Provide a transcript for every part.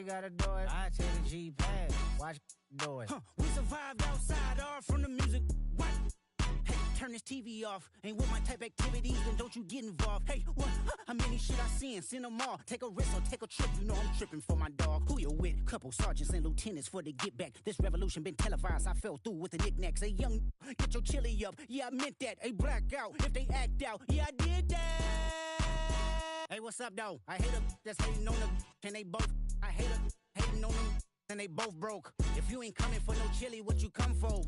somebody gotta do it. I take the G-pad, watch do it. We survived outside, all from the music. What? Hey, turn this TV off. Ain't with my type activities, then don't you get involved. Hey, what? How many shit I seen? Seen them all. Take a risk or take a trip. You know I'm tripping for my dog. Who you with? Couple sergeants and lieutenants for the get back. This revolution been televised. I fell through with the knickknacks. Hey, young, get your chili up. Yeah, I meant that. Hey, black out if they act out. Yeah, I did that. Hey, what's up, though? I hate them that's hating on them, and they both. I hate them hating on them, and they both broke. If you ain't coming for no chili, what you come for?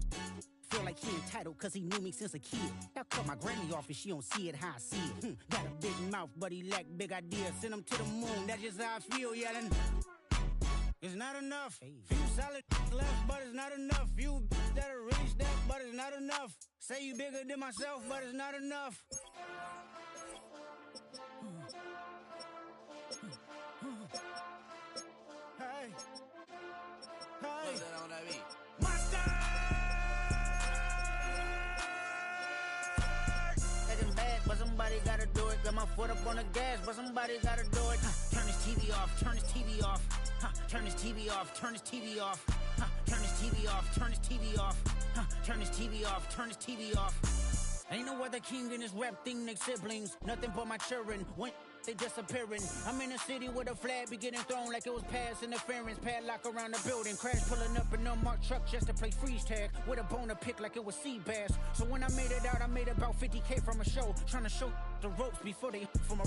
Feel like he entitled cause he knew me since a kid. I cut my granny off and she don't see it how I see it. Got a big mouth but he lack big ideas. Send him to the moon, that's just how I feel yelling. It's not enough. Few solid left but it's not enough. Few that'll really step but it's not enough. Say you bigger than myself but it's not enough. Hey. Hey. But somebody gotta do it. Got my foot up on the gas, but somebody gotta do it. Turn this TV off, turn this TV off. Turn this TV off, turn this TV off. Turn this TV off, turn this TV off. Turn this TV off, turn this TV off. Ain't no other king in this rap thing, they siblings. Nothing but my children. When they disappearing. I'm in a city where the flag be getting thrown like it was past interference. Padlock around the building. Crash pulling up an unmarked truck just to play freeze tag. With a bone to pick like it was sea bass. So when I made it out, I made about 50K from a show. Trying to show the ropes before they from a...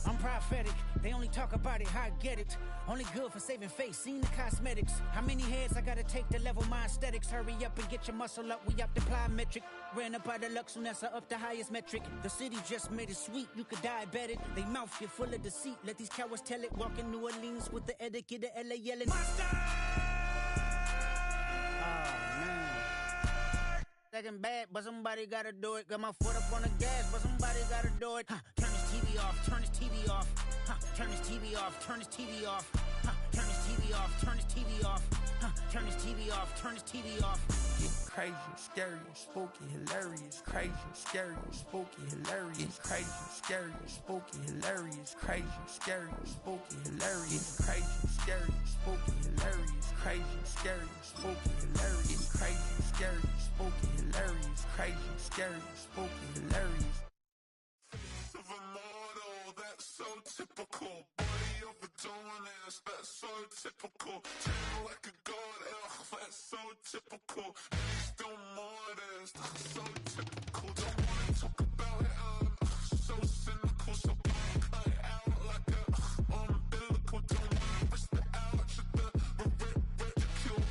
I'm prophetic. They only talk about it, how I get it. Only good for saving face, seen the cosmetics. How many heads I gotta take to level my aesthetics? Hurry up and get your muscle up, we up to plyometric. Ran up out of luck, soon as I up the highest metric. The city just made it sweet, you could diabetic. They mouth get full of deceit, let these cowards tell it. Walk in New Orleans with the etiquette of LA yelling. Monster! Oh, man. Second bad, but somebody gotta do it. Got my foot up on the gas, but somebody gotta do it. Turn this TV off, turn this TV off. Turn this TV off, turn this TV off. Turn this TV off, turn this TV off. Turn this TV off, turn this TV off. It's crazy, scary, spooky, hilarious. Crazy, scary, spooky, hilarious. Crazy, scary, spooky, hilarious. Crazy, scary, spooky, hilarious. Crazy, scary, spooky, hilarious. Crazy, scary, spooky, hilarious. Crazy, scary, spooky, hilarious. Crazy, scary, spooky, hilarious. That's so typical. Body of a dominance, that's so typical. Tail like a god, that's so typical. Still modest, that's so typical. Don't wanna talk about it, so cynical. So cut it out like a umbilical. Don't wanna risk the ouch of the ridicule.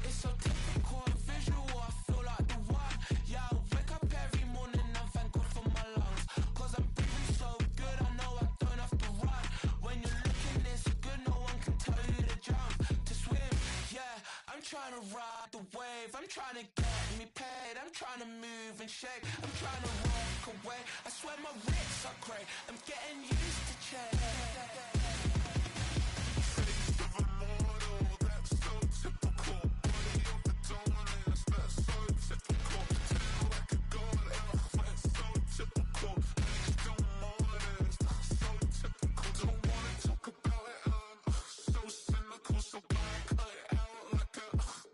It's so typical, visual, I feel like the one. Yeah, I wake up every morning and thank God for my lungs. Cause I'm breathing so good, I know I don't have to run. When you're looking this good, no one can tell you to jump, to swim. Yeah, I'm trying to ride the wave, I'm trying to get me paid, I'm trying to move and shake, I'm trying to walk away. I swear my wrists are great, I'm getting used to change. Face of a mortal, that's so typical. Body of a dominance, that's so typical. Tail like a god, that's so typical. Still modest, so typical. Don't wanna talk about it, so cynical. So cut it out like a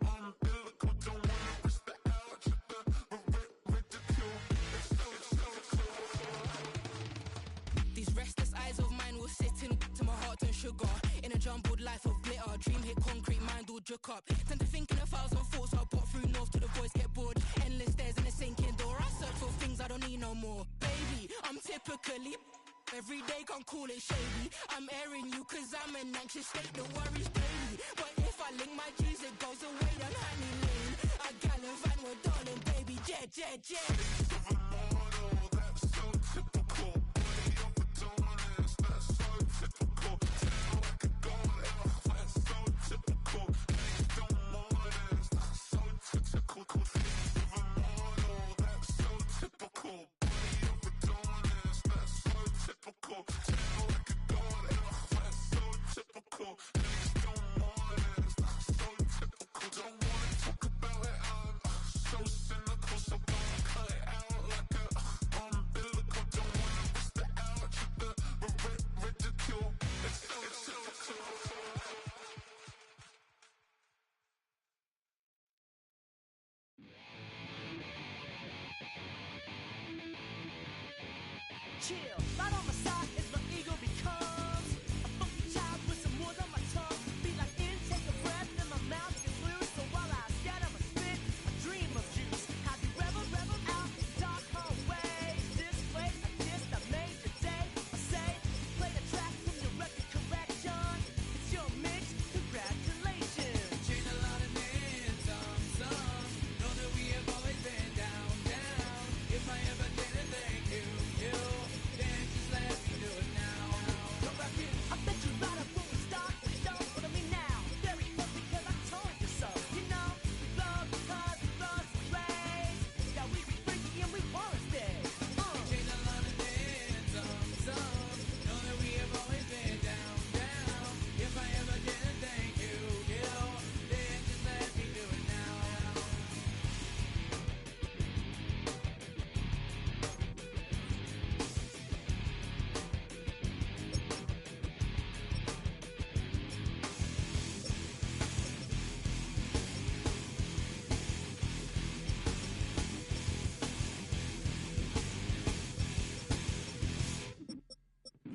umbilical. Don't wanna risk the ouch of the ridicule. These restless eyes of mine will sit in to my heart and sugar. In a jumbled life of glitter, dream hit concrete, mind all jook up. Tend to think in 1,000 thoughts, I put through north to the voice get bored. Endless stairs in a sinking door, I search for things I don't need no more. Baby, I'm typically every day can't call it shady. I'm airing you cause I'm an anxious state, the worries daily. But if I link my G's, it goes away down honey lane. I gallivant with darling, baby, jet. Face of a mortal, that's so typical. Body of a dominance, that's so typical. Tail like a god, that's so typical. Still modest, that's so typical. Face of a mortal, that's so typical. Body of a dominance, that's so typical. Tail like a god, that's so typical. Still modest, that's so typical. Don't wanna talk about it, so cynical. So cut it out chill. Right on my side is my ego becomes a funky child with some words on my tongue. Be like in, take a breath, and my mouth gets loose. So while I scatter my spit, I dream of juice. Have you rebel out in dark hallways? This way, I kissed, I made your day. I say, play a track from your record collection. It's your mix, congratulations. Chain a lot of names, some. Know that we have always been down. If I ever didn't thank you, then just let me do it now. Come back in. I bet you right up when we start the show. What I mean now, very close because I told you so. You know, we love because we love the place. Yeah, we be freaky and we wanna stay. Chain a lot of names, some. Know that we have always been down. If I ever didn't thank you, then just let me do it now.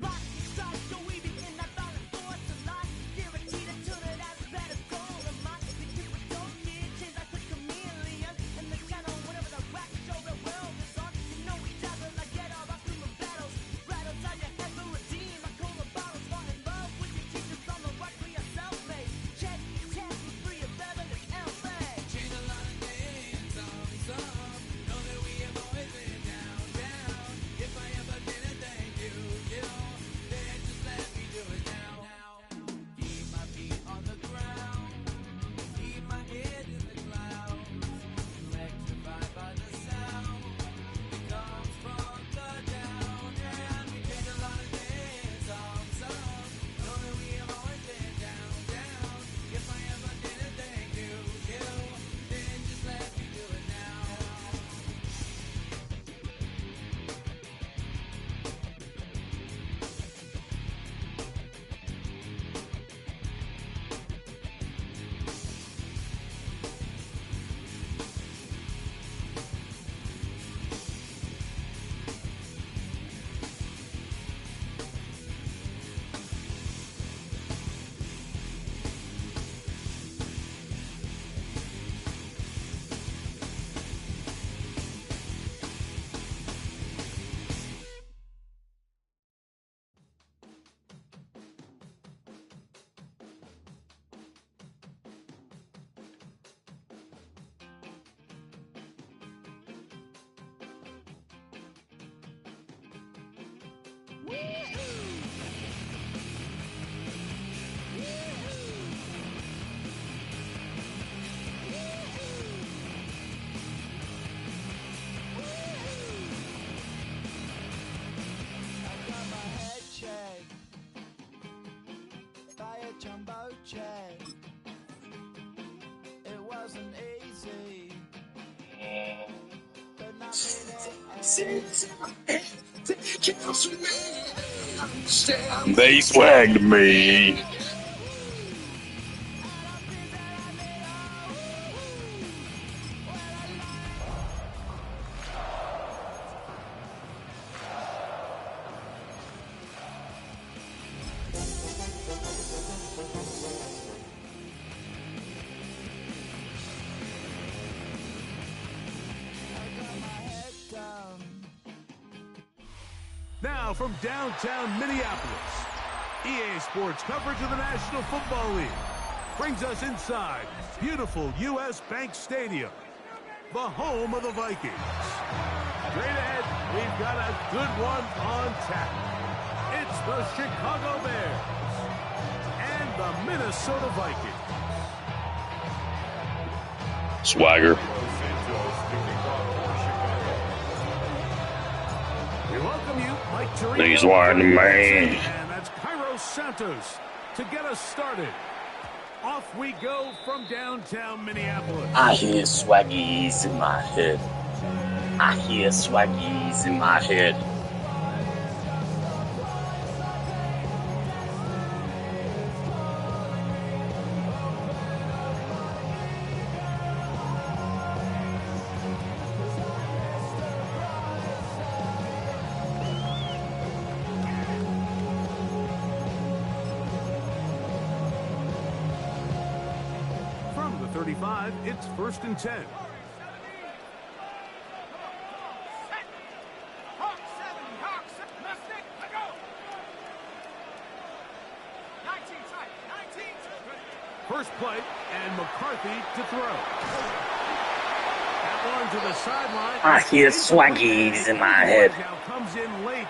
Lock inside, so we be in that violent force of life. Guaranteed to turn it as better goal of mine. We do it, don't get changed like a chameleon. And the channel, whenever the rap show, the world is on. You know we dazzle, I get all our human battles. Rattles out your head, but redeem. I call the bottles, fall in love with your teachers on the rock for your self-made. Check, we're free of evidence, LA. Chain a lot of names, some. Know that we have always been down. If I ever didn't thank you, then just let me do it now. Keep my feet on the ground, keep my head in the clouds. Electrified by the sound that comes from the down. And we chain a lot of names, some. Know that we have always been down. If I ever didn't thank you, then just let me do it now. I got my head checked by a jumbo jet. It wasn't easy, but nothing. They swagged me. Now from downtown Minneapolis, EA Sports coverage of the National Football League brings us inside beautiful U.S. Bank Stadium, the home of the Vikings. Straight ahead, we've got a good one on tap. It's the Chicago Bears and the Minnesota Vikings. Swagger. We welcome you, Mike Tirico. These are the man. And that's Cairo Santos to get us started. Off we go from downtown Minneapolis. I hear swaggies in my head. I hear swaggies in my head. 35, it's 1st and 10. First play, and McCarthy to throw. That one to the sideline. I hear swaggies in my head. Now comes in late.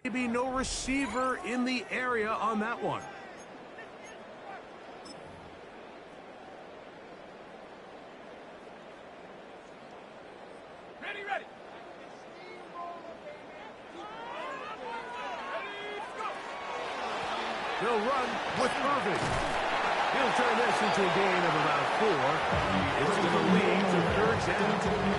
Maybe no receiver in the area on that one. Ready. They'll run with Irving. He'll turn this into a gain of about 4. It's to the lead to 3rd down.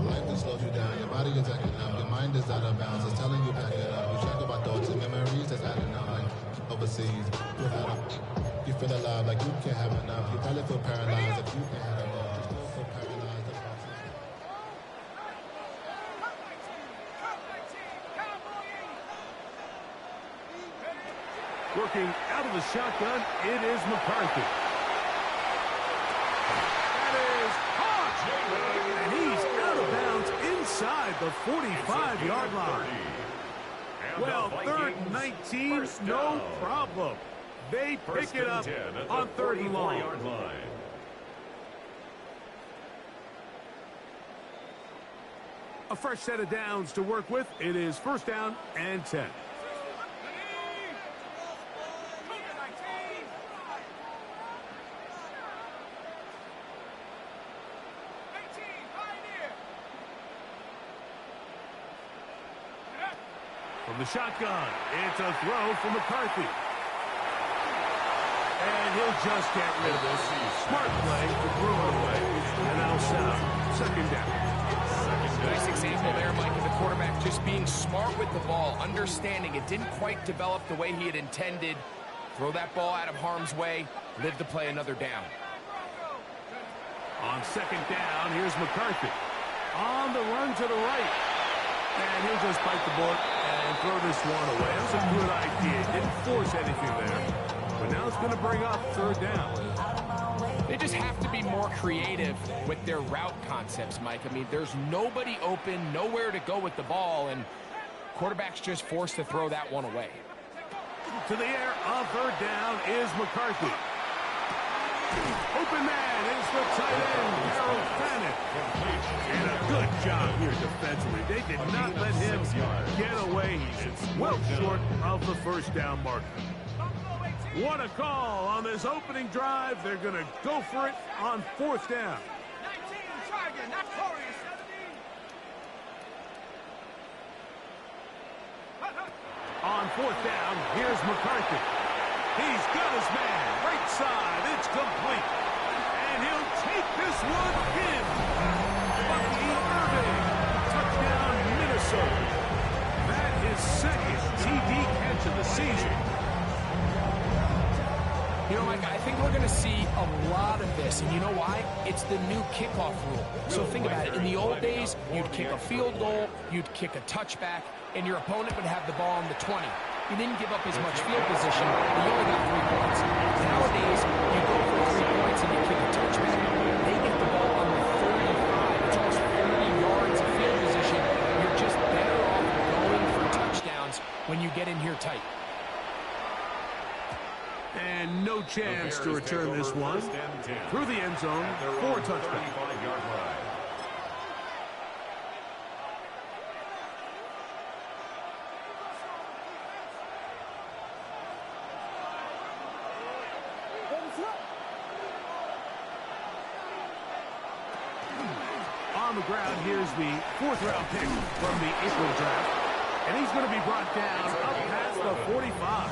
Life that slows you down, your body is acting up, your mind is out of bounds, it's telling you pack it up. You check about thoughts and memories that's adding up, like overseas, without a, you feel alive like you can't have enough. You probably feel paralyzed if you can't have enough. You still feel paralyzed. Working out of the shotgun, it is McCarthy. That is caught! And he's out of bounds inside the 45-yard line. Well, 3rd and 19, no problem. They pick it up on 3rd and long. A fresh set of downs to work with. It is 1st down and 10. From the shotgun, it's a throw for McCarthy. And he'll just get rid of this. Smart play to throw it away. And that'll set up 2nd down. Nice example there, Mike, of the quarterback just being smart with the ball, understanding it didn't quite develop the way he had intended. Throw that ball out of harm's way, live to play another down. On 2nd down, here's McCarthy. On the run to the right. And he'll just bite the bullet and throw this one away. That was a good idea. Didn't force anything there. But now it's going to bring up 3rd down. They just have to be more creative with their route concepts, Mike. I mean, there's nobody open, nowhere to go with the ball, and quarterback's just forced to throw that one away. To the air on 3rd down is McCarthy. Open man is the tight end, Harold Fannin. And a good job here defensively. They did not let him get away. He's well short of the 1st down marker. What a call on this opening drive. They're going to go for it on 4th down. On 4th down, here's McCarthy. He's got his man. Right side. It's complete. And he'll take this one in. Bucky Irving. Touchdown, Minnesota. That is 2nd TD catch of the season. You know, Mike, I think we're going to see a lot of this, and you know why? It's the new kickoff rule. So think about it. In the old days, you'd kick a field goal, you'd kick a touchback, and your opponent would have the ball on the 20. You didn't give up as much field position, but you only got 3 points. Nowadays, you go for 3 points and you kick a touchback. They get the ball on the 35. It's almost 30 yards of field position. You're just better off going for touchdowns when you get in here tight. And no chance to return this one through the end zone for a touchdown. On On the ground, here's the 4th-round pick from the April draft. And he's going to be brought down up past the 45.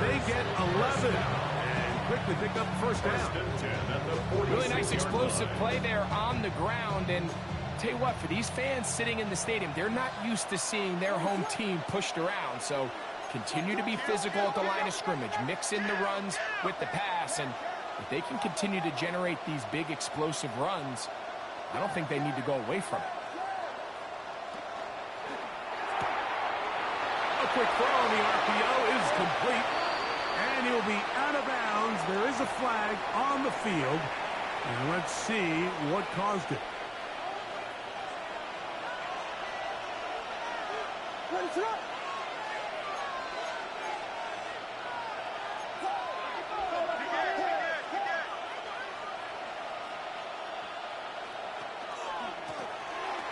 They get 11 and quickly pick up first down. Really nice explosive play there on the ground. And tell you what, for these fans sitting in the stadium, they're not used to seeing their home team pushed around. So continue to be physical at the line of scrimmage. Mix in the runs with the pass. And if they can continue to generate these big explosive runs, I don't think they need to go away from it. A quick throw on the RPO is complete. And he'll be out of bounds. There is a flag on the field. And let's see what caused it.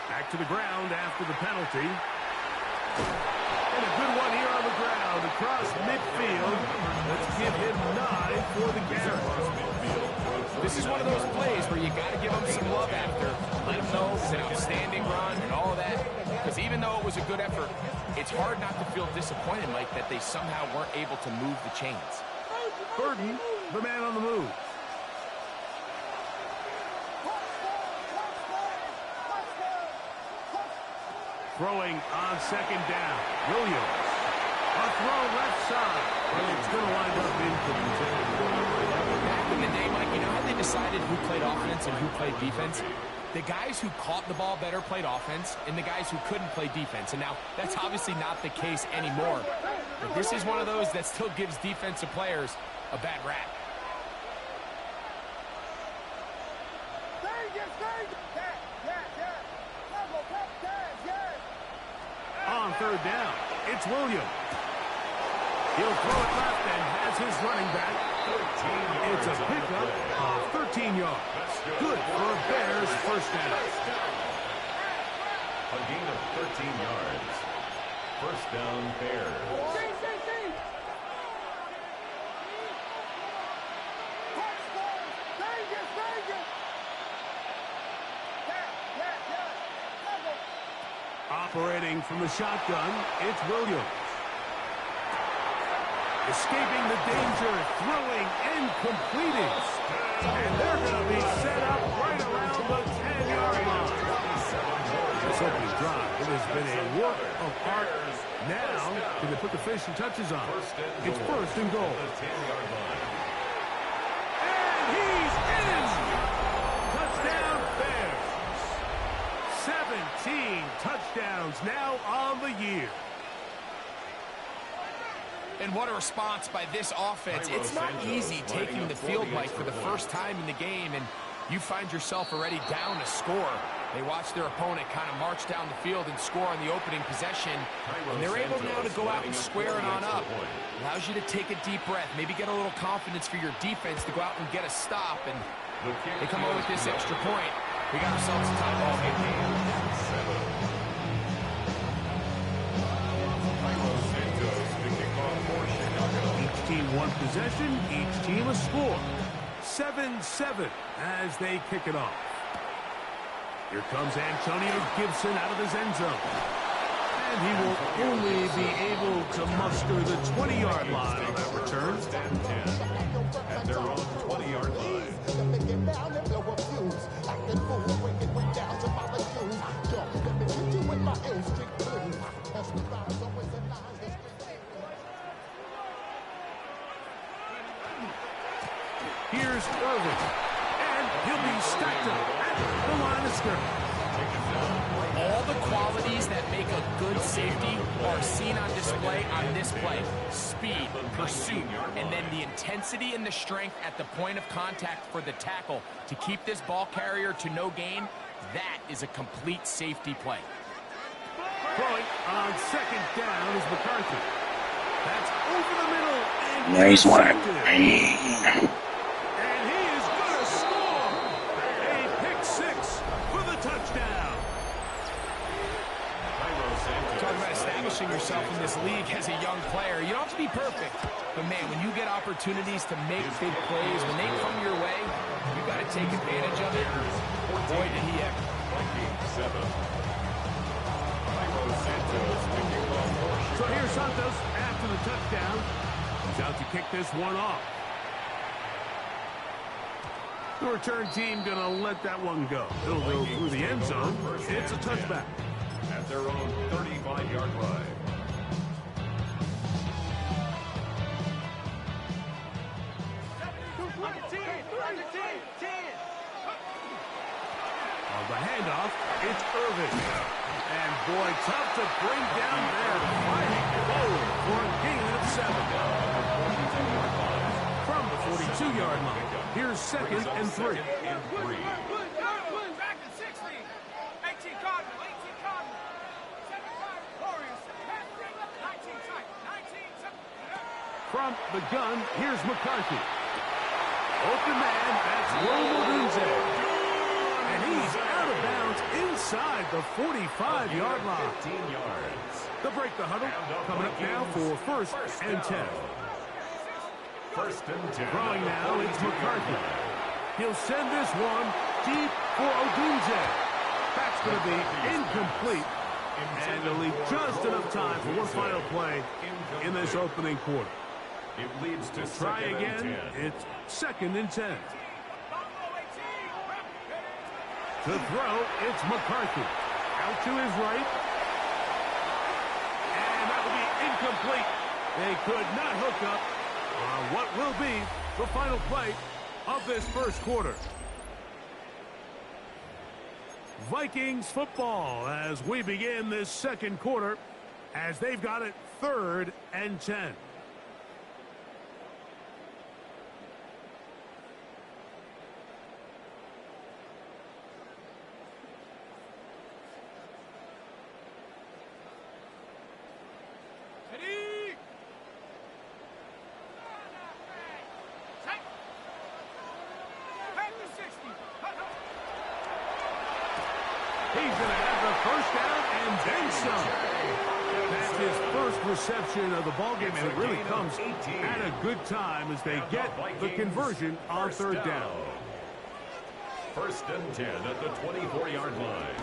Back to the ground after the penalty. And a good one here on the ground across midfield. Let's give him 9 for the carry. This is one of those plays where you got to give him some love after. Let him know it's an outstanding run and all of that. Because even though it was a good effort, it's hard not to feel disappointed, Mike, that they somehow weren't able to move the chains. Burton, the man on the move. Throwing on 2nd down. Williams. A throw left side. But it's going to wind up incomplete. Back in the day, Mike, you know how they decided who played offense and who played defense? The guys who caught the ball better played offense, and the guys who couldn't play defense. And now, that's obviously not the case anymore. But this is one of those that still gives defensive players a bad rap. On 3rd down, it's Williams. He'll throw it left and has his running back. It's a pickup of 13 yards. Good for a Bears first down. A gain of 13 yards. First down, Bears. Operating from the shotgun, it's Williams. Escaping the danger, throwing and completing. And they're going to be set up right around the 10-yard line. This opening drive, it has been a work of art. Now, can they put the finishing touches on? It's 1st and goal. And he's in! Touchdown, Bears. 17 touchdowns now on the year. And what a response by this offense. It's not easy taking the field, Mike, for the first time in the game, and you find yourself already down a score. They watch their opponent kind of march down the field and score on the opening possession, and they're able now to go out and square it on up. Allows you to take a deep breath, maybe get a little confidence for your defense to go out and get a stop, and they come over with this extra point. We got ourselves a tie ball game. Each team one possession, each team a score. 7-7 as they kick it off. Here comes Antonio Gibson out of his end zone. And he will only be able to muster the 20-yard line on that return. At their own 20-yard line. Here's Irving. And he'll be stacked up at the line of scrimmage. All the qualities that make a good safety are seen on display on this play. Speed, pursuit, and then the intensity and the strength at the point of contact for the tackle to keep this ball carrier to no gain. That is a complete safety play. Throwing on 2nd down is McCarthy. That's over the middle. And Nice one. And he is going to score. A pick 6 for the touchdown. Talking about establishing yourself in this league as a young player. You don't have to be perfect. But, man, when you get opportunities to make big plays, when they come your way, you got to take advantage of it. Boy, did he ever. So here's Santos after the touchdown. He's out to kick this one off. The return team going to let that one go. It'll go through the end zone. It's a touchback. At their own 35-yard line. On the handoff, it's Irvin. And boy, tough to bring down there. Fighting forward for a gain of 7. From the 42-yard line, here's 2nd and 3. From the gun, here's McCarthy. Open man, that's Odunze. And he's out of bounds inside the 45-yard line. 15 yards. They'll break the huddle. Coming up now for 1st and 10. 1st and 10. Throwing now, it's McCarthy. He'll send this one deep for Odunze. That's going to be incomplete. And they'll leave just enough time for one final play in this opening quarter. It leads to Try again. It's 2nd and 10. To throw, it's McCarthy. Out to his right. And that will be incomplete. They could not hook up on what will be the final play of this first quarter. Vikings football as we begin this second quarter as they've got it 3rd and 10. He's going to have the first down and then some. That's his first reception of the ballgame, and it really comes at a good time as they get the conversion on 3rd down. 1st and 10 at the 24-yard line.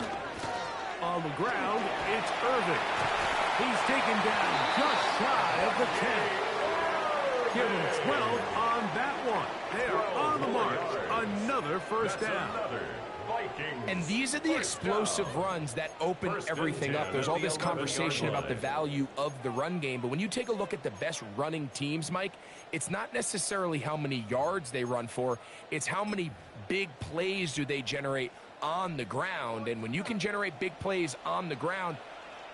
On the ground, it's Irvin. He's taken down just shy of the 10. Give him 12 on that one. They are on the mark. Another first down. And these are the explosive runs that open everything up. There's all this conversation about the value of the run game, but when you take a look at the best running teams, Mike, it's not necessarily how many yards they run for, it's how many big plays do they generate on the ground. And when you can generate big plays on the ground,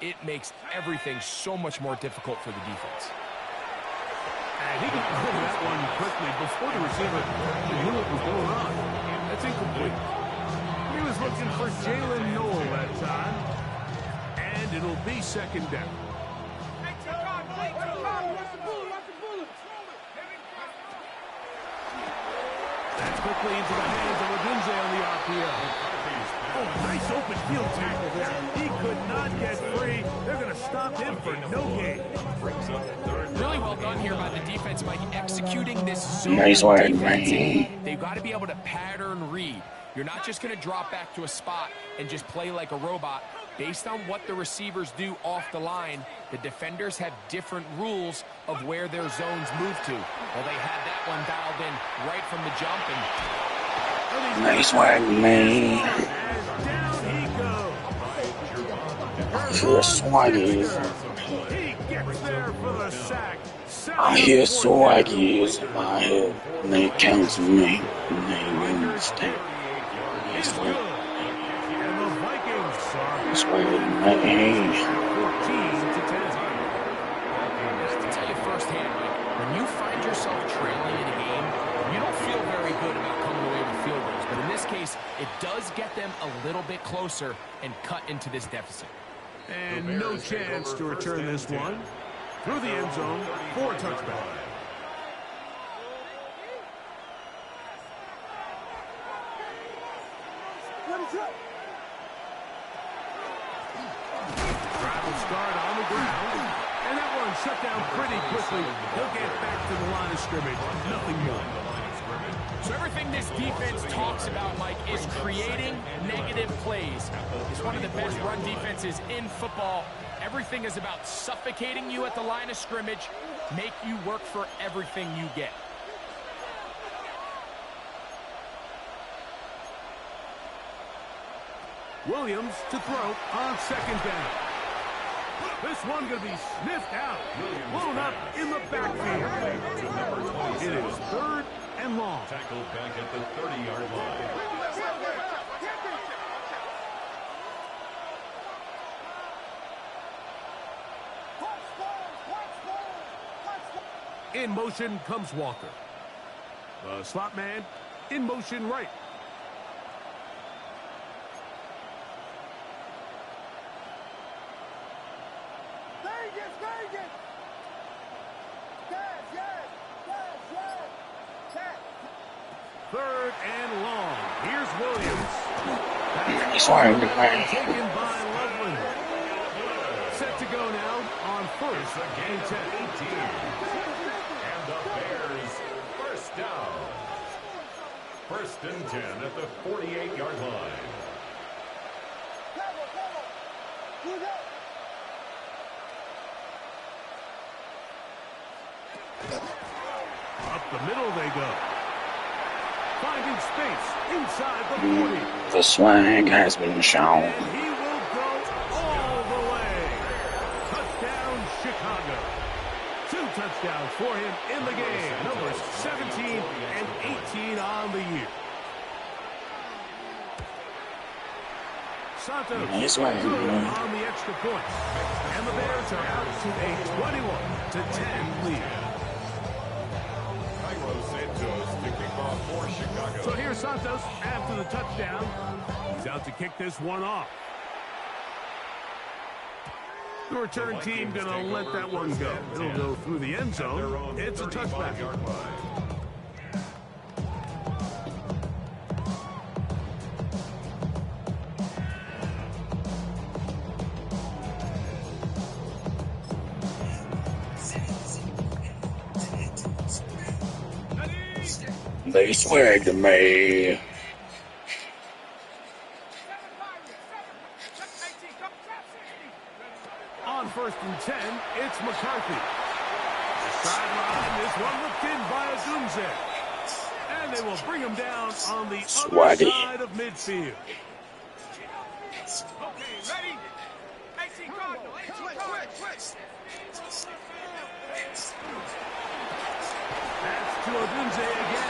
it makes everything so much more difficult for the defense. And he got rid of that one quickly before the receiver knew what was going on. That's incomplete. He was looking for Jalen Noel that time. And it'll be 2nd down. That's quickly into the hands of Odunze on the RPO. Oh, nice open field tackle there. He could not get free. They're going to stop him for no gain. Really well done here by the defense, Mike, executing this zone Nice work, defense. man. They've got to be able to pattern read. You're not just going to drop back to a spot and just play like a robot. Based on what the receivers do off the line, the defenders have different rules of where their zones move to. Well, they had that one dialed in right from the jump. And Nice work, man. I hear swaggies in my head, and they count to me, and they understand. Yes, Lord. That's why man. To tell you firsthand, Mike, when you find yourself trailing in a game, you don't feel very good about coming away with field goals. But in this case, it does get them a little bit closer and cut into this deficit. And no chance to return this one. Through the end zone for a touchback. Travel start on the ground. And that one shut down pretty quickly. He'll get back to the line of scrimmage. Nothing more. So everything this defense talks about, Mike, is creating negative plays. It's one of the best run defenses in football. Everything is about suffocating you at the line of scrimmage, make you work for everything you get. Williams to throw on second down. This one going to be sniffed out, blown up in the backfield. It is 3rd and long. Tackled back at the 30-yard line. In motion comes Walker. The slot man in motion right. Third and long. Here's Williams. Swag to me. Taken by Loveland. Set to go now on first and 10. And the Bears first down. 1st and 10 at the 48-yard line. Up the middle they go. Finding space inside the 40. The swag has been shown. And he will go all the way. Touchdown, Chicago. 2 touchdowns for him in the game. Numbers 17 and 18 on the year. Santos Nice way, good man. on the extra points. And the Bears are out to a 21-10 lead. So here's Santos after the touchdown. He's out to kick this one off. The return team going to let that one go. It'll go through the end zone. It's a touchback. They swag to me. On 1st and 10, it's McCarthy. The sideline is one looked in by Adunze. And they will bring him down on the other side of midfield. Okay, ready? 18 Cardinal, 18 Cardinal. That's to Adunze again.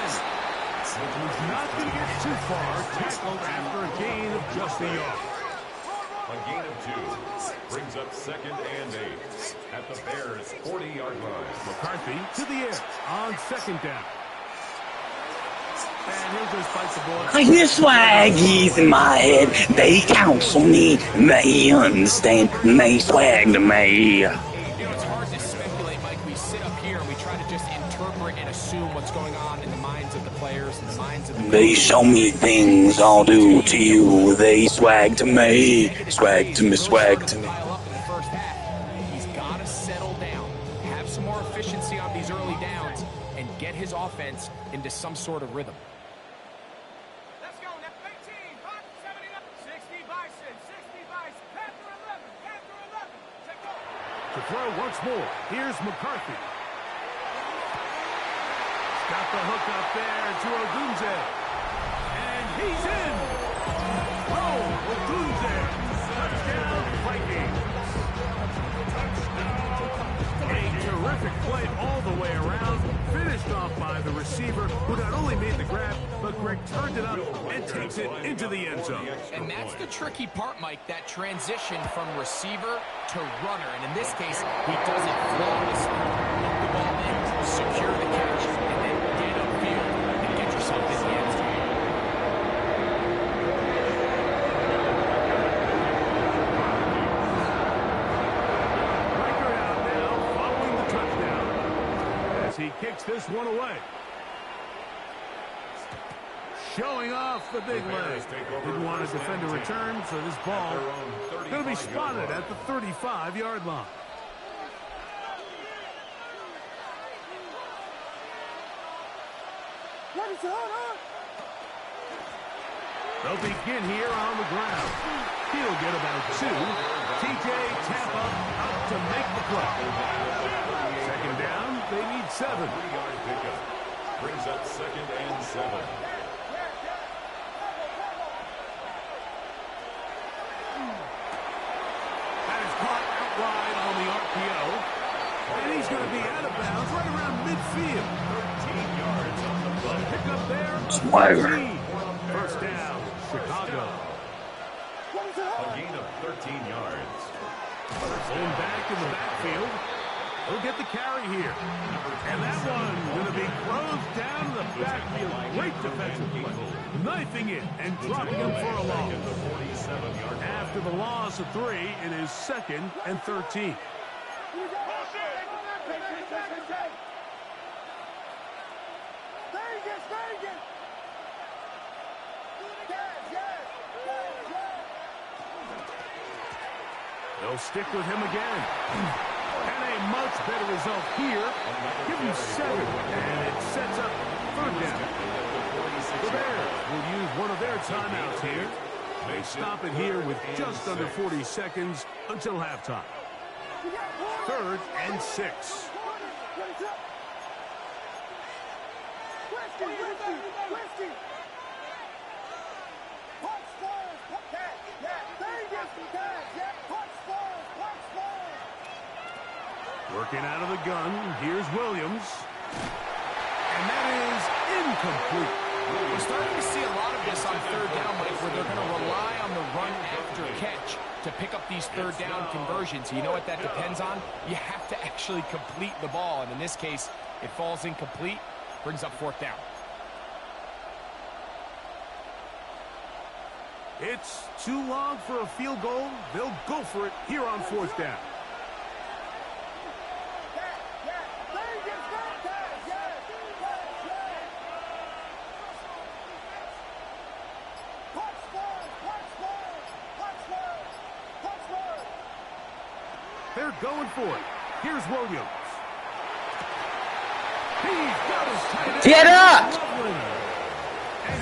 Who's not going to get too far, tackled after a gain of just a yard. A gain of 2 brings up 2nd and 8 at the Bears' 40-yard line. McCarthy to the air on 2nd down. And he'll just fight the ball. I hear swaggies in my head. They counsel me. They understand. They swag to me. You know, it's hard to speculate, Mike. We sit up here and we try to just interpret and assume what's going on in the minds of the players and the minds of the They show me things I'll do to you. They swag to me. Swag to me, swag to me. pile up in the first half. He's got to settle down, have some more efficiency on these early downs, and get his offense into some sort of rhythm. Let's go. 18, 60 Bison, 60 Bison, Panther 11, Panther 11. Take off. To throw once more, here's McCarthy. Got the hook up there to Odunze. And he's in. Oh, Odunze. Touchdown, Vikings. A terrific play all the way around. Finished off by the receiver, who not only made the grab, but Greg turned it up and takes it into the end zone. And that's the tricky part, Mike, that transition from receiver to runner. And in this case, he does it flawlessly. Hook the ball in, secure the catch, and then get upfield and get yourself in the end zone. Riker out now, following the touchdown, as he kicks this one away. Showing off the big leg. Didn't want to defend a return, so this ball going to be spotted at the 35-yard line. Ready, They'll begin here on the ground. He'll get about 2. TJ Tampa up to make the play. Second down, they need 7. 3-yard pickup. Brings up 2nd and 7. That is caught out wide on the RPO. And he's going to be out of bounds right around midfield. 13 yards on the play. Pick up there. Swagger. 13. First down, Chicago. A gain of 13 yards. Pulling back in the backfield. He'll get the carry here. And that one going to be closed down in the backfield. Great defensive play. Knifing it and dropping him for a loss. After the loss of 3, it is 2nd and 13. They'll stick with him again. And a much better result here. Give him 7. And it sets up 3rd down. The Bears will use one of their timeouts here. They stop it here with just under 40 seconds until halftime. 3rd and 6. Working out of the gun, here's Williams. And that is incomplete. We're starting to see a lot of this on 3rd down, Mike, where they're going to rely on the run after catch to pick up these 3rd down conversions. You know what that depends on? You have to actually complete the ball, and in this case, it falls incomplete, brings up 4th down. It's too long for a field goal. They'll go for it here on 4th down. They're going for it. Here's Williams. He's got his tight end. Get up!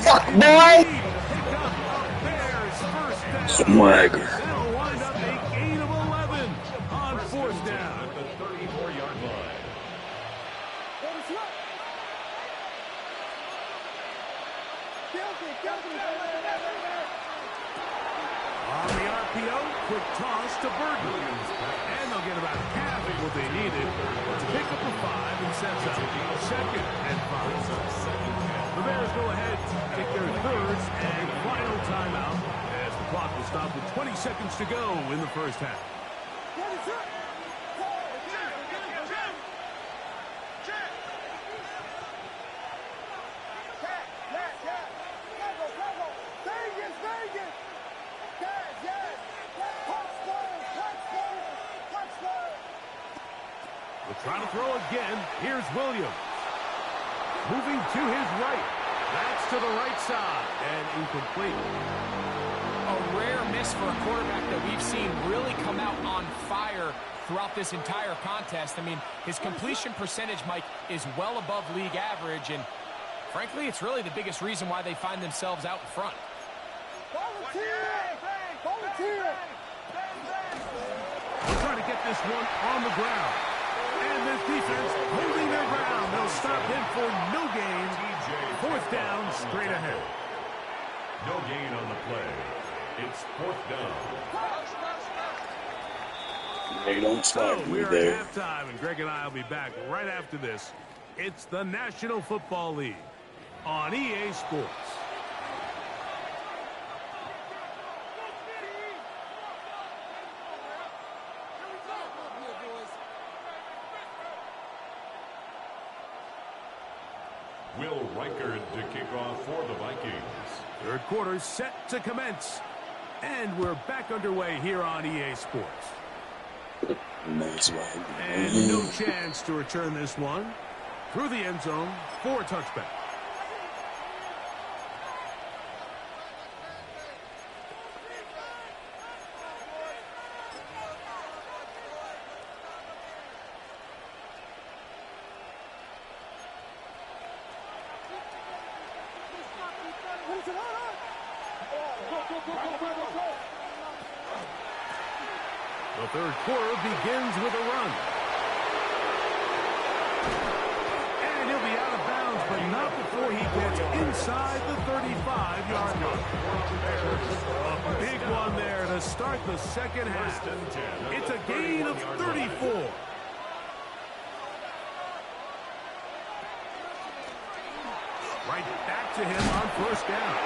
Fuck, boy! Swagger. That'll wind up a gain of 11 on 4th down. At the 34-yard line. On the RPO, quick toss to Burton. And they'll get about half of what they needed to pick up a 5 and sets up 2nd and 5. The Bears go ahead, take their 3rd and final timeout as the clock will stop with 20 seconds to go in the first half. We'll try to throw again. Here's Williams. Moving to his right. That's to the right side and incomplete. A rare miss for a quarterback that we've seen really come out on fire throughout this entire contest. I mean, his completion percentage, Mike, is well above league average, and frankly, it's really the biggest reason why they find themselves out in front. We're trying to get this one on the ground. And this defense holding their ground. They'll stop him for no gain. 4th down, straight ahead. No gain on the play. It's 4th down. They don't stop me we're there. at halftime, and Greg and I will be back right after this. It's the National Football League on EA Sports. Will Reichard to kick off for the Vikings. 3rd quarter set to commence. And we're back underway here on EA Sports. Nice one. And no chance to return this one. Through the end zone for a touchback. The third quarter begins with a run. And he'll be out of bounds, but not before he gets inside the 35-yard line. A big one there to start the second half. It's a gain of 34. Right back to him on first down.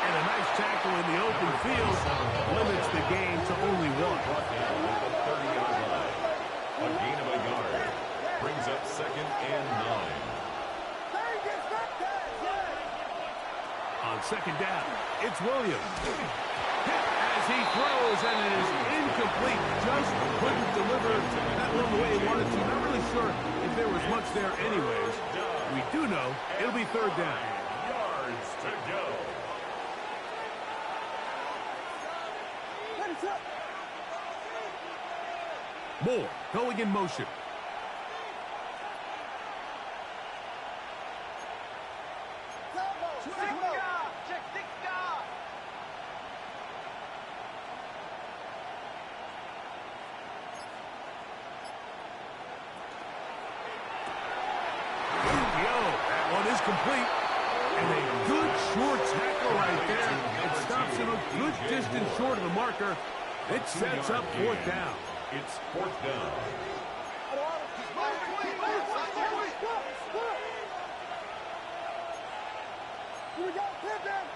And a nice tackle in the open field limits the gain to only one. A gain of a yard brings up 2nd and 9. On second down, it's Williams. As he throws, and it is incomplete. Just couldn't deliver that one the way he wanted to. Not really sure if there was much there anyways. We do know it'll be third down. Yards to go. Moore going in motion. That one is complete. And a good short tackle right there. It stops him a good distance short of the marker. It sets up fourth down. It's fourth down. Here we go. Pimpin'.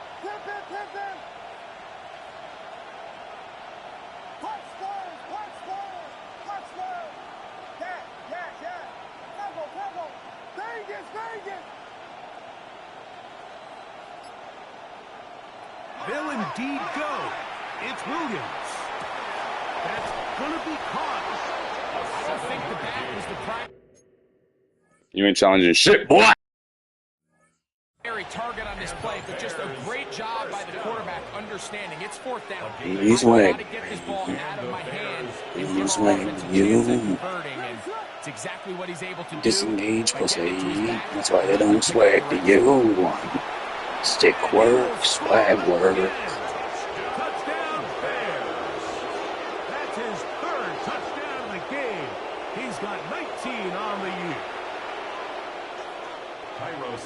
They'll indeed go. It's Williams. That's going to be caught. I don't think the back was the primary You ain't challenging shit, boy. target on this play, but just a great job by the quarterback understanding. It's fourth down. He's like, to get this ball out of my hand. he's like, you it's exactly what he's able to disengage pussy. That's why they don't swag to you. Stick work, swag work. Touchdown Bears. That's his third touchdown of the game. He's got 19 on the year.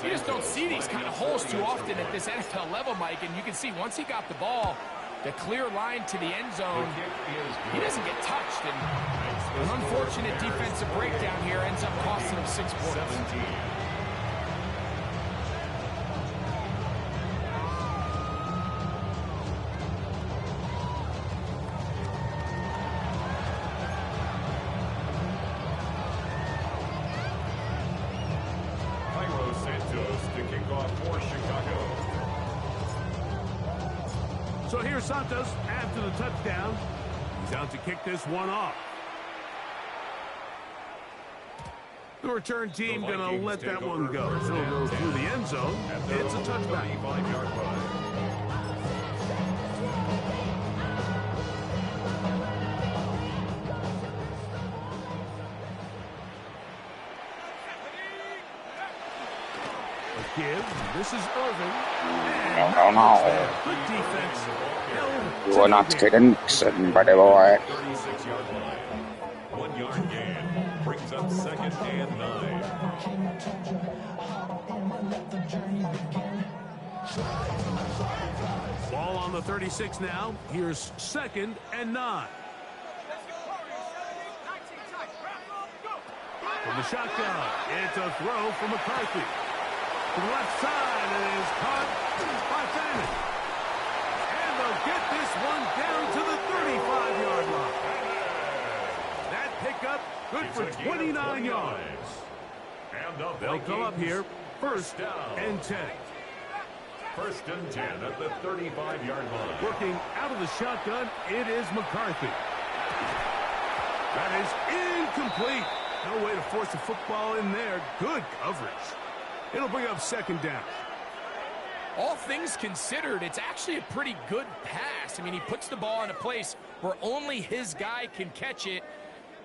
You just don't see these kind of holes too often at this NFL level, Mike, and you can see once he got the ball, the clear line to the end zone, he doesn't get touched, and an unfortunate defensive breakdown here ends up costing him 6 points. So here's Santos after the touchdown. He's out to kick this one off. The return team going to let that one go. It'll go through the end zone. It's a touchback. Give. This is Irvin. No. Good defense. You are not kidding, sitting by the boy. 36-yard line. 1 yard gain brings up 2nd and 9. Ball on the 36 now. Here's 2nd and 9. From the shotgun, it's a throw from McCarthy. To the left side, and it is caught by Fannin. And they'll get this one down to the 35-yard line. That pickup good for 29 yards. And they'll come up here, 1st and 10. 1st and 10 at the 35-yard line. Working out of the shotgun, it is McCarthy. That is incomplete. No way to force the football in there. Good coverage. It'll bring up 2nd down. All things considered, it's actually a pretty good pass. I mean, he puts the ball in a place where only his guy can catch it.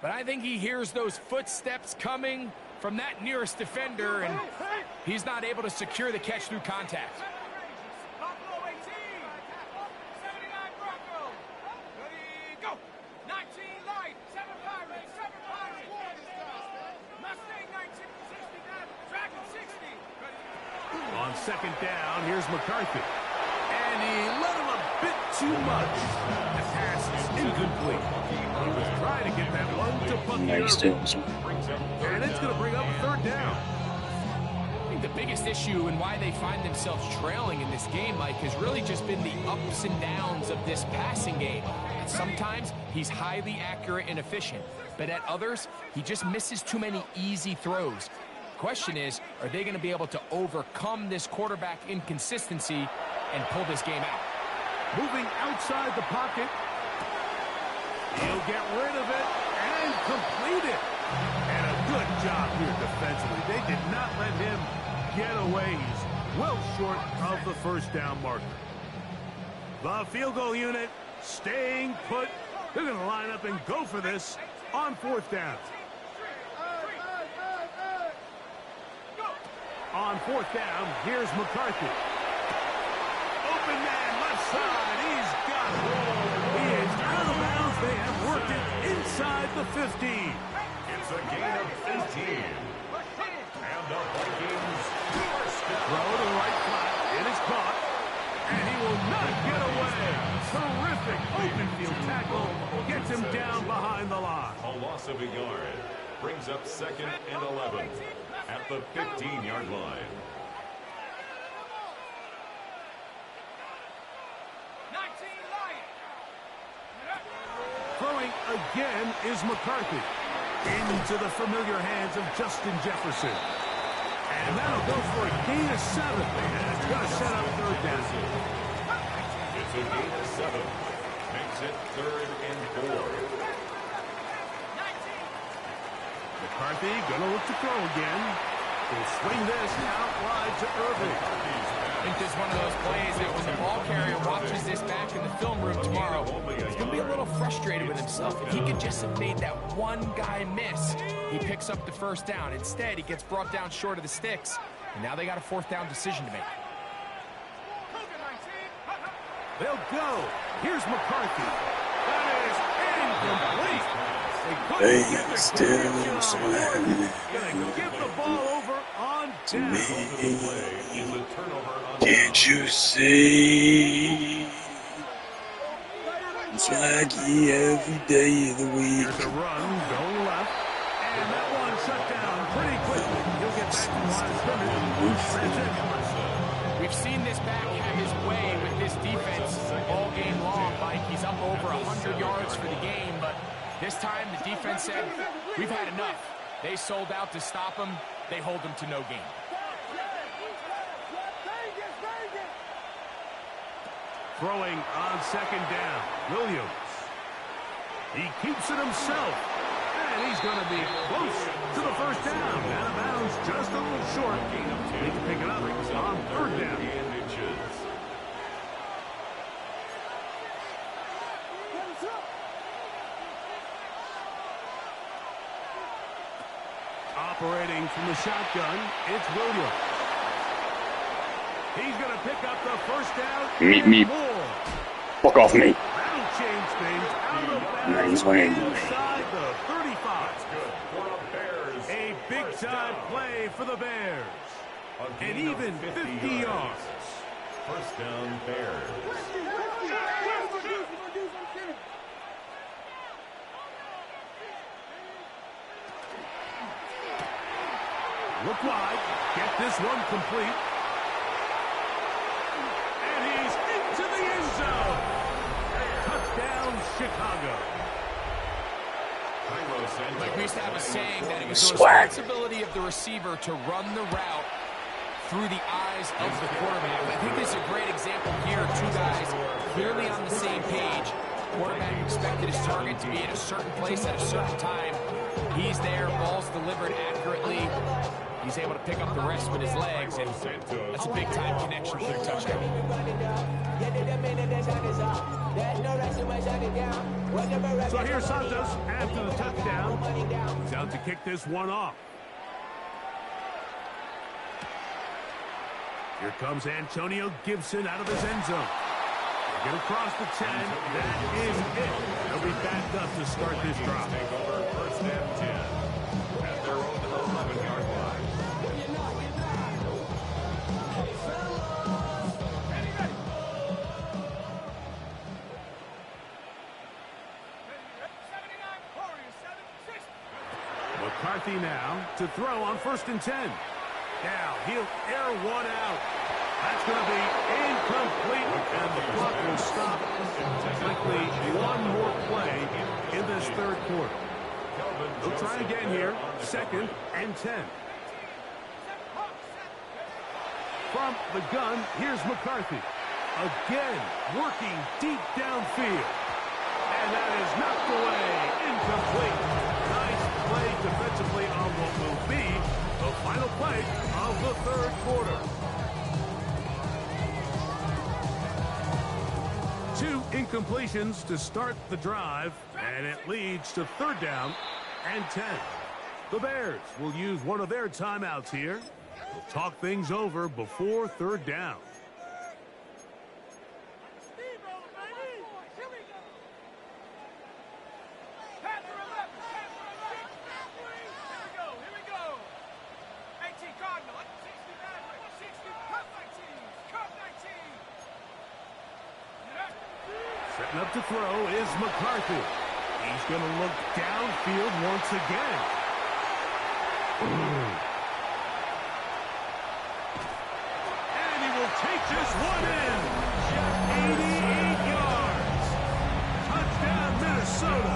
But I think he hears those footsteps coming from that nearest defender, and he's not able to secure the catch through contact. second down. Here's McCarthy. And he let him a bit too much. The pass is incomplete. He was trying to get that one to Bucky Irving. And it's going to bring up a third down. I think the biggest issue and why they find themselves trailing in this game, Mike, has really just been the ups and downs of this passing game. Sometimes he's highly accurate and efficient, but at others, he just misses too many easy throws. Question is, are they going to be able to overcome this quarterback inconsistency and pull this game out? Moving outside the pocket. He'll get rid of it and complete it. And a good job here defensively. They did not let him get away. He's well short of the first down marker. The field goal unit staying put. They're going to line up and go for this on fourth down. On fourth down, here's McCarthy. Open man, left side. He's got it. He is out of bounds. They have worked it inside the 15. It's a gain of 18. And the Vikings first down. Throw to the right flat. It is caught. And he will not get away. Terrific open field tackle. Gets him down behind the line. A loss of a yard. Brings up 2nd and 11 at the 15-yard line. Throwing again is McCarthy. Into the familiar hands of Justin Jefferson. And that'll go for a gain of 7. And it's going to set up third down. It's a gain of 7. Makes it 3rd and 4. McCarthy going to look to throw again. He'll swing this out wide to Irving. I think this is one of those plays that when the ball carrier watches this back in the film room tomorrow, he's going to be a little frustrated with himself. If he could just have made that one guy miss, he picks up the first down. Instead, he gets brought down short of the sticks, and now they got a fourth down decision to make. They'll go. Here's McCarthy. That is incomplete. They still swim Gonna give the ball over on down. Can't you see? It's Swaggy every day of the week. Here's a run, going left. And that one shut down pretty quickly. He'll get back to the line of scrimmage. That's it. We've seen this back have his way with this defense all game long, Mike. He's up over 100 yards for the game, but this time the defense said, we've had enough. They sold out to stop him. They hold him to no gain. Throwing on second down, Williams. He keeps it himself. And he's going to be close to the first down. Out of bounds, just a little short. He can pick it up on third down. Operating from the shotgun, it's Williams. He's going to pick up the first down. Meet me. Fuck off me. That'll change things out of Nice bounds win. inside the 35. A big-time play for the Bears. And even 50 yards. First down, Bears. Look wide. Get this one complete. And he's into the end zone. Touchdown, Chicago. Like we used to have a saying that it was the Swag. responsibility of the receiver to run the route through the eyes of the quarterback. I think this is a great example here. Two guys clearly on the same page. Quarterback expected his target to be at a certain place at a certain time. He's there, ball's delivered accurately. He's able to pick up the rest with his legs, and that's a big-time connection for the touchdown. So here's Santos after the touchdown. He's out to kick this one off. Here comes Antonio Gibson out of his end zone. Get across the 10. That is it. They'll be backed up to start this drive. Take over first and 10 at their own 11-yard line. McCarthy now to throw on 1st and 10. Now he'll air one out. That's going to be incomplete, and the clock will stop. Likely one more play in this 3rd quarter. They'll try again here, 2nd and 10. From the gun, here's McCarthy. Again, working deep downfield. And that is knocked away, incomplete. Nice play defensively on what will be the final play of the 3rd quarter. 2 incompletions to start the drive, and it leads to 3rd down and 10. The Bears will use one of their timeouts here. They'll talk things over before 3rd down. Setting up to throw is McCarthy. He's going to look downfield once again. And he will take this one in. 88 yards. Touchdown, Minnesota.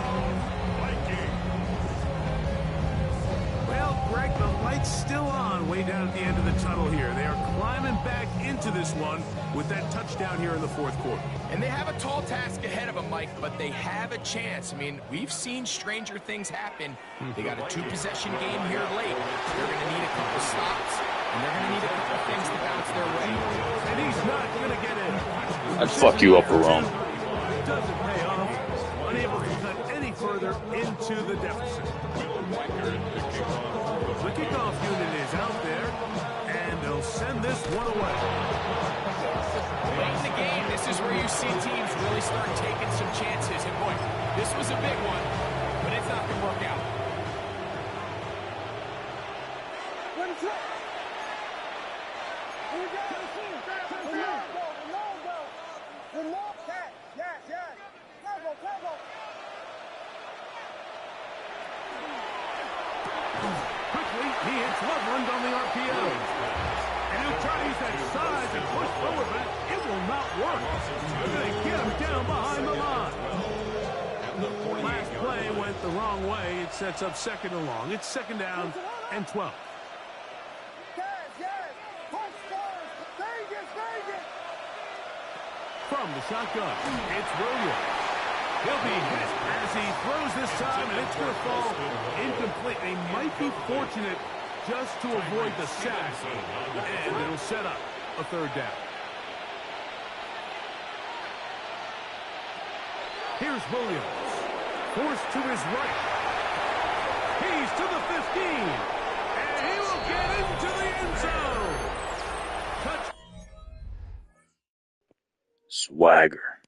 Well, Greg, the light's still on way down at the end of the tunnel here. They are climbing back into this one with that touchdown here in the 4th quarter. And they have a tall task ahead of them, Mike, but they have a chance. I mean, we've seen stranger things happen. They got a 2-possession game here late. They're going to need a couple stops, and they're going to need a couple things to bounce their way. And he's not going to get in. I'd fuck you up around. Doesn't pay off. Unable to cut any further into the deficit. The kickoff unit is out there, and they'll send this one away. Late in the game, this is where you see teams really start taking some chances. And boy, this was a big one, but it's not going to work out. Quickly, he hits Loveland on the RPO. And he'll try to use that size and push forward, but it will not work. They're going to get him down behind the line. Last play went the wrong way. It sets up 2nd and long. It's 2nd down and 12. From the shotgun, it's Williams. He'll be hit as he throws this time, and it's going to fall incomplete. They might be fortunate just to avoid the sack, and it'll set up a 3rd down. Here's Williams, forced to his right. He's to the 15, and he will get into the end zone. Touch. Swagger.